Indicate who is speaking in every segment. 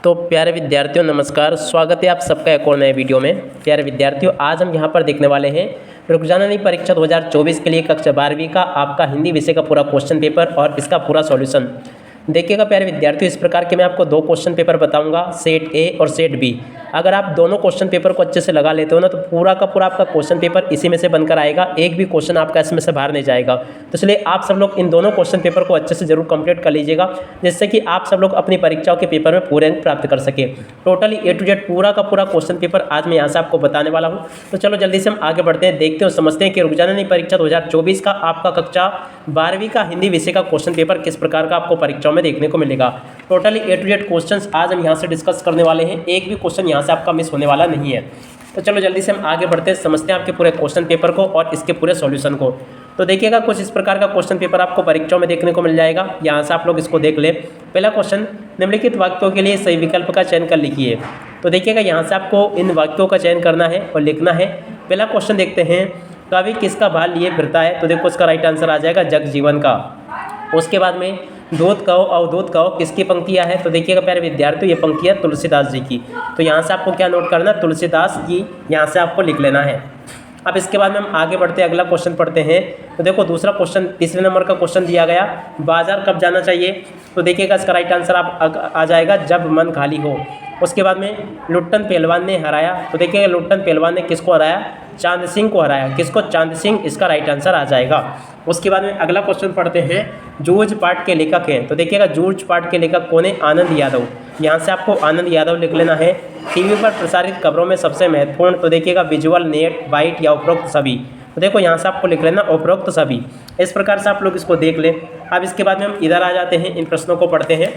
Speaker 1: तो प्यारे विद्यार्थियों नमस्कार, स्वागत है आप सबका एक और नए वीडियो में। प्यारे विद्यार्थियों, आज हम यहाँ पर देखने वाले हैं रुक जाना नहीं परीक्षा 2024 के लिए कक्षा 12वीं का आपका हिंदी विषय का पूरा क्वेश्चन पेपर और इसका पूरा सॉल्यूशन। देखिएगा प्यारे विद्यार्थियों, इस प्रकार के मैं आपको दो क्वेश्चन पेपर बताऊंगा, सेट ए और सेट बी। अगर आप दोनों क्वेश्चन पेपर को अच्छे से लगा लेते हो ना, तो पूरा का पूरा आपका क्वेश्चन पेपर इसी में से बनकर आएगा, एक भी क्वेश्चन आपका इसमें से बाहर नहीं जाएगा। तो इसलिए आप सब लोग इन दोनों क्वेश्चन पेपर को अच्छे से जरूर कंप्लीट कर लीजिएगा, जिससे कि आप सब लोग अपनी परीक्षाओं के पेपर में पूरे अंक प्राप्त कर सके। टोटली ए टू जेड पूरा का पूरा क्वेश्चन पेपर आज मैं यहाँ से आपको बताने वाला हूँ। तो चलो जल्दी से हम आगे बढ़ते हैं, देखते हो समझते हैं कि रुक जाना नहीं परीक्षा 2024 का आपका कक्षा 12वीं का हिंदी विषय का क्वेश्चन पेपर किस प्रकार का आपको परीक्षाओं में देखने को मिलेगा। Totally A to Z questions आज हम यहाँ से डिस्कस करने वाले हैं, एक भी क्वेश्चन यहाँ से आपका मिस होने वाला नहीं है। तो चलो जल्दी से हम आगे बढ़ते हैं, समझते हैं आपके पूरे क्वेश्चन पेपर को और इसके पूरे सॉल्यूशन को। तो देखिएगा कुछ इस प्रकार का क्वेश्चन पेपर आपको परीक्षाओं में देखने को मिल जाएगा, यहाँ से आप लोग इसको देख ले। पहला क्वेश्चन, निम्नलिखित वाक्यों के लिए सही विकल्प का चयन कर लिखिए। तो देखिएगा यहाँ से आपको इन वाक्यों का चयन करना है और लिखना है। पहला क्वेश्चन देखते हैं, कवि किसका भाल लिए फिरता है। तो देखो इसका राइट आंसर आ जाएगा जगजीवन का। उसके बाद में दूध कहो अवधूत कहो किसकी पंक्तियाँ है। तो देखिएगा प्यारे विद्यार्थियों, ये पंक्तियाँ तुलसीदास जी की। तो यहाँ से आपको क्या नोट करना, तुलसीदास की यहाँ से आपको लिख लेना है। अब इसके बाद में हम आगे बढ़ते हैं, अगला क्वेश्चन पढ़ते हैं। तो देखो दूसरा क्वेश्चन, तीसरे नंबर का क्वेश्चन दिया गया, बाजार कब जाना चाहिए। तो देखिएगा इसका राइट आंसर आप आ जाएगा जब मन खाली हो। उसके बाद में लुट्टन पहलवान ने हराया। तो देखिएगा लुट्टन पहलवान ने किसको हराया, चांद सिंह को हराया। किसको, चांद सिंह, इसका राइट आंसर आ जाएगा। उसके बाद में अगला क्वेश्चन पढ़ते हैं, जूझ पाठ के लेखक हैं। तो देखिएगा जूझ पाठ के लेखक कौन है, आनंद यादव। यहाँ से आपको आनंद यादव लिख लेना है। टीवी पर प्रसारित खबरों में सबसे महत्वपूर्ण। तो देखिएगा विजुअल, नेट, वाइट या उपरोक्त सभी। तो देखो यहाँ से आपको लिख लेना उपरोक्त सभी। इस प्रकार से आप लोग इसको देख लें। अब इसके बाद में हम इधर आ जाते हैं, इन प्रश्नों को पढ़ते हैं।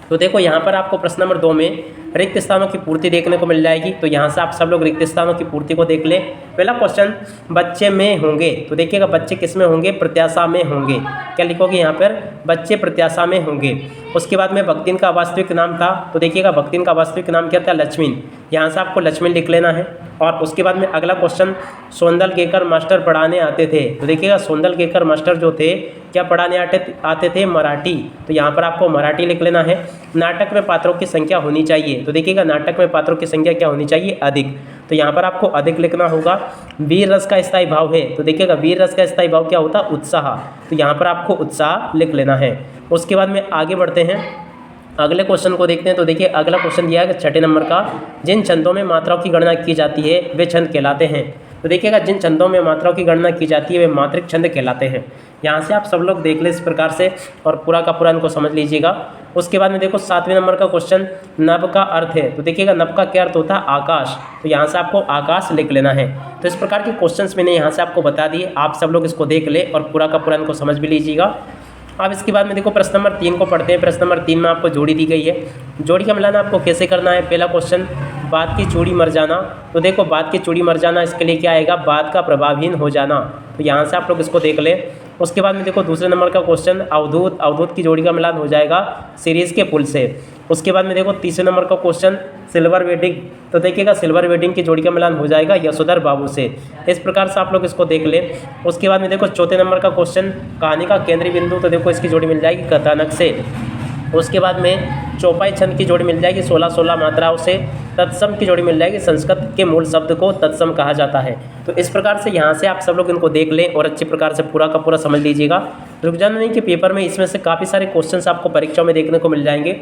Speaker 1: तो देखो यहाँ पर आपको प्रश्न नंबर 2 में रिक्त स्थानों की पूर्ति देखने को मिल जाएगी। तो यहाँ से आप सब लोग रिक्त स्थानों की पूर्ति को देख लें। पहला क्वेश्चन, बच्चे में होंगे। तो देखिएगा बच्चे किस में होंगे, प्रत्याशा में होंगे। क्या लिखोगे यहाँ पर, बच्चे प्रत्याशा में होंगे। उसके बाद में भक्तिन का वास्तविक नाम था। तो देखिएगा भक्तिन का वास्तविक नाम क्या था, लक्ष्मीन। यहाँ से आपको लक्ष्मीन लिख लेना है। और उसके बाद में अगला क्वेश्चन, सोंदल केकर मास्टर पढ़ाने आते थे। तो देखिएगा सोंदल केकर मास्टर जो थे क्या पढ़ाने आते थे, मराठी। तो यहाँ पर आपको मराठी लिख लेना है। नाटक में पात्रों की संख्या होनी चाहिए। तो देखिएगा नाटक में पात्रों की संख्या क्या होनी चाहिए, अधिक। तो यहाँ पर आपको अधिक लिखना होगा। वीर रस का स्थायी भाव है। तो देखिएगा वीर रस का स्थायी भाव क्या होता, उत्साह। तो यहाँ पर आपको उत्साह लिख लेना है। उसके बाद में आगे बढ़ते हैं, अगले क्वेश्चन को देखते हैं। तो देखिए अगला क्वेश्चन दिया है 6 नंबर का, जिन छंदों में मात्राओं की गणना की जाती है वे छंद कहलाते हैं। तो देखिएगा जिन छंदों में मात्राओं की गणना की जाती है वे मात्रिक छंद कहलाते हैं। यहाँ से आप सब लोग देख लें इस प्रकार से और पूरा का पूरा इनको समझ लीजिएगा। उसके बाद में देखो 7वें नंबर का क्वेश्चन, नभ का अर्थ है। तो देखिएगा नभ का क्या अर्थ होता है, आकाश। तो यहाँ से आपको आकाश लिख लेना है। तो इस प्रकार के क्वेश्चंस मैंने यहाँ से आपको बता दिए, आप सब लोग इसको देख ले और पूरा का पूरा इनको समझ भी लीजिएगा। अब इसके बाद में देखो प्रश्न नंबर 3 को पढ़ते हैं। प्रश्न नंबर 3 में आपको जोड़ी दी गई है। जोड़ी का मिलाना आपको कैसे करना है। पहला क्वेश्चन, बात की चूड़ी मर जाना। तो देखो बात की चूड़ी मर जाना, इसके लिए क्या आएगा, बात का प्रभावहीन हो जाना। तो यहाँ से आप लोग इसको देख लें। उसके बाद में देखो दूसरे नंबर का क्वेश्चन, अवधूत। अवधूत की जोड़ी का मिलान हो जाएगा सीरीज के पुल से। उसके बाद में देखो तीसरे नंबर का क्वेश्चन, सिल्वर वेडिंग। तो देखिएगा सिल्वर वेडिंग की जोड़ी का मिलान हो जाएगा यशोधर बाबू से। इस प्रकार से आप लोग इसको देख लें। उसके बाद में देखो चौथे नंबर का क्वेश्चन, कहानी का केंद्रीय बिंदु। तो देखो इसकी जोड़ी मिल जाएगी कथानक से। उसके बाद में चौपाई छंद की जोड़ी मिल जाएगी 16-16 मात्राओं से। तत्सम की जोड़ी मिल जाएगी, संस्कृत के मूल शब्द को तत्सम कहा जाता है। तो इस प्रकार से यहाँ से आप सब लोग इनको देख लें और अच्छी प्रकार से पूरा का पूरा समझ लीजिएगा। रुक जाना नहीं के पेपर में इसमें से काफ़ी सारे क्वेश्चंस आपको परीक्षाओं में देखने को मिल जाएंगे।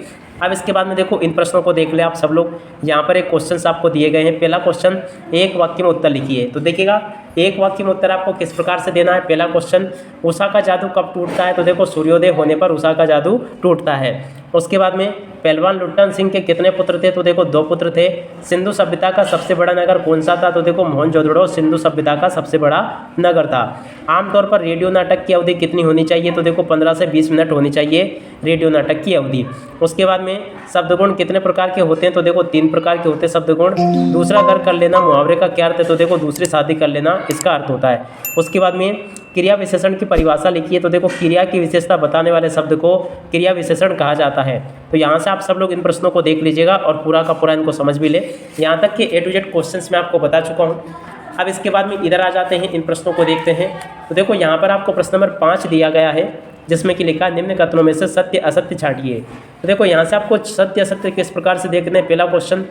Speaker 1: अब इसके बाद में देखो इन प्रश्नों को देख ले आप सब लोग। यहाँ पर एक क्वेश्चंस आपको दिए गए हैं। पहला क्वेश्चन, एक वाक्य में उत्तर लिखिए। तो देखिएगा एक वाक्य में उत्तर आपको किस प्रकार से देना है। पहला क्वेश्चन, उषा का जादू कब टूटता है। तो देखो सूर्योदय होने पर उषा का जादू टूटता है। उसके बाद में पहलवान लुट्टन सिंह के कितने पुत्र थे। तो देखो 2 पुत्र थे। सिंधु सभ्यता का सबसे बड़ा नगर कौन सा था। तो देखो मोहनजोदड़ो सिंधु सभ्यता का सबसे बड़ा नगर था। आमतौर पर रेडियो नाटक की अवधि कितनी होनी चाहिए। तो देखो 15 से 20 मिनट होनी चाहिए रेडियो नाटक की अवधि। उसके बाद में शब्दगुण कितने प्रकार के होते हैं। तो देखो 3 प्रकार के होते हैं शब्दगुण। दूसरा घर कर लेना मुहावरे का क्या अर्थ है। तो देखो दूसरी शादी कर लेना इसका अर्थ होता है। उसके बाद में क्रिया विशेषण की परिभाषा लिखिए। तो देखो क्रिया की विशेषता बताने वाले शब्द को क्रिया विशेषण कहा जाता है। तो यहाँ से आप सब लोग इन प्रश्नों को देख लीजिएगा और पूरा का पूरा इनको समझ भी ले। यहाँ तक कि ए टू जेड क्वेश्चंस मैं आपको बता चुका हूँ। अब इसके बाद में इधर आ जाते हैं, इन प्रश्नों को देखते हैं। तो देखो यहाँ पर आपको प्रश्न नंबर 5 दिया गया है। जिसमें कि लिखा निम्न कथनों में से सत्य असत्य छांटिए। तो देखो यहाँ से आपको सत्य असत्य किस प्रकार से देखना है। पहला क्वेश्चन,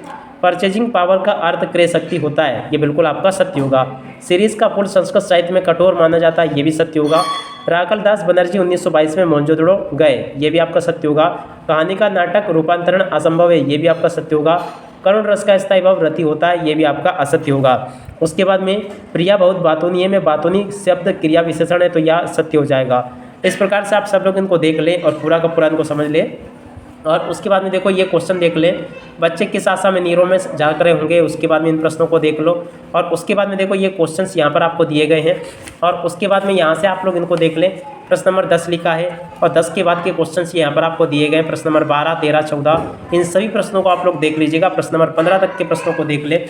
Speaker 1: परचेजिंग पावर का अर्थ क्रय शक्ति होता है, ये बिल्कुल आपका सत्य होगा। सीरीज का पुल संस्कृत साहित्य में कठोर माना जाता है, ये भी सत्य होगा। राखल दास बनर्जी 1922 में मोहनजोदड़ो गए, ये भी आपका सत्य होगा। कहानी का नाटक रूपांतरण असंभव है, ये भी आपका सत्य होगा। करुण रस का स्थायी भाव रति होता है, ये भी आपका असत्य होगा। उसके बाद में प्रिया बहुत बातोनी है, में बातोनी शब्द क्रिया विशेषण है, तो यह सत्य हो जाएगा। इस प्रकार से आप सब लोग इनको देख लें और पूरा का पूरा इनको समझ लें। और उसके बाद में देखो ये क्वेश्चन देख लें, बच्चे किस आशा में नीरों में जाग रहे होंगे, उसके बाद में इन प्रश्नों को देख लो। और उसके बाद में देखो ये क्वेश्चंस यहाँ पर आपको दिए गए हैं और उसके बाद में यहाँ से आप लोग इनको देख लें। प्रश्न नंबर 10 लिखा है और 10 के बाद के क्वेश्चंस यहाँ पर आपको दिए गए। प्रश्न नंबर 12, 13, 14 इन सभी प्रश्नों को आप लोग देख लीजिएगा। प्रश्न नंबर 15 तक के प्रश्नों को देख लें।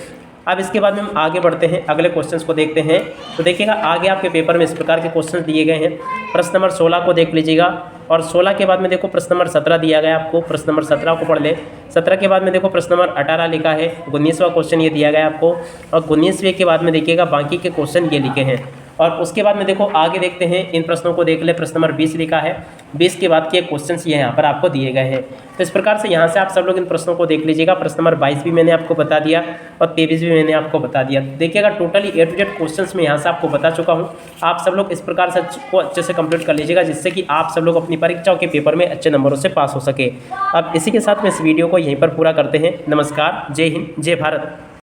Speaker 1: अब इसके बाद में हम आगे बढ़ते हैं, अगले क्वेश्चंस को देखते हैं। तो देखिएगा आगे आपके पेपर में इस प्रकार के क्वेश्चंस दिए गए हैं। प्रश्न नंबर 16 को देख लीजिएगा और 16 के बाद में देखो प्रश्न नंबर 17 दिया गया आपको। प्रश्न नंबर 17 को पढ़ ले। 17 के बाद में देखो प्रश्न नंबर 18 लिखा है। 19वां क्वेश्चन ये दिया गया आपको और 19वें के बाद में देखिएगा बाकी के क्वेश्चन ये लिखे हैं। और उसके बाद में देखो आगे देखते हैं, इन प्रश्नों को देख ले। प्रश्न नंबर 20 लिखा है, 20 के बाद के क्वेश्चंस ये यहाँ पर आपको दिए गए हैं। तो इस प्रकार से यहाँ से आप सब लोग इन प्रश्नों को देख लीजिएगा। प्रश्न नंबर 22 भी मैंने आपको बता दिया और 23 भी मैंने आपको बता दिया। देखिएगा totally A to Z questions में यहाँ से आपको बता चुका हूँ। आप सब लोग इस प्रकार से को अच्छे से कंप्लीट कर लीजिएगा, जिससे कि आप सब लोग अपनी परीक्षाओं के पेपर में अच्छे नंबरों से पास हो सके। अब इसी के साथ में इस वीडियो को यहीं पर पूरा करते हैं। नमस्कार, जय हिंद, जय भारत।